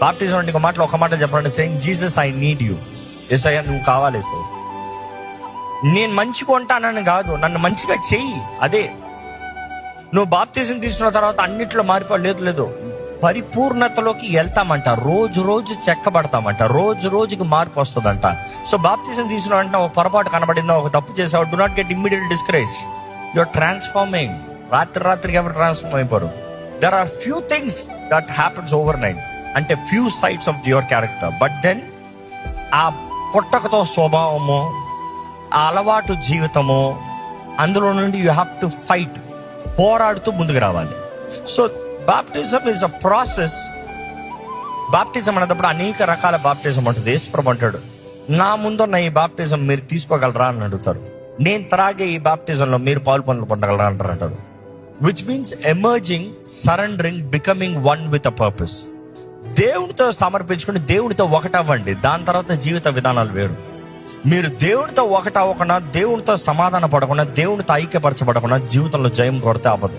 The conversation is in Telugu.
బాప్టిజం అంటే ఒక మాట చెప్పండి, saying Jesus I need you. యేసయ్యా నువ్వు కావాలి యేసయ్య. నేను మంచిగా ఉంటానని కాదు, నన్ను మంచిగా చెయ్యి. అదే నువ్వు బాప్టిజం తీసుకున్న తర్వాత అన్నిట్లో లేదు, పరిపూర్ణతలోకి వెళ్తామంట. రోజు చెక్కబడతామంట, రోజుకి మార్పు వస్తుందంట. సో బాప్టిజం తీసుకున్న వెంటనే ఒక పొరపాటు కనబడిందా, ఒక తప్పు చేసావు, do not get immediate discourage. Your transforming. రాత్రికి ఎవరు ట్రాన్స్ఫార్మ్ అయిపోరు. There are few things that happens overnight, అంటే few sides of your character. But then ఆ పుట్టకతో స్వభావము, ఆ అలవాటు జీవితము, అందులో నుండి యూ హ్యావ్ టు ఫైట్, పోరాడుతూ ముందుకు రావాలి. So baptism is a process. Baptism అనేటప్పుడు అనేక రకాల బాప్టిజం ఉంటుంది. యేసుప్రభు అంటాడు, నా ముందున్న ఈ బాప్టిజం మీరు తీసుకోగలరా అని అడుగుతారు. నేను త్రాగే ఈ బాప్టిజంలో మీరు పాలు పొందగలరా అంటారు. Which means emerging, surrendering, becoming one with a purpose. దేవునితో సమర్పించుకుని దేవునితో ఒకటవ్వండి. దాని తర్వాత జీవిత విధానాలు వేరు. మీరు దేవునితో ఒకటవ్వకుండా, దేవునితో సమాధాన పడకుండా, దేవునితో ఐక్యపరచబడకుండా జీవితంలో జయం కొరత అవ్వదు.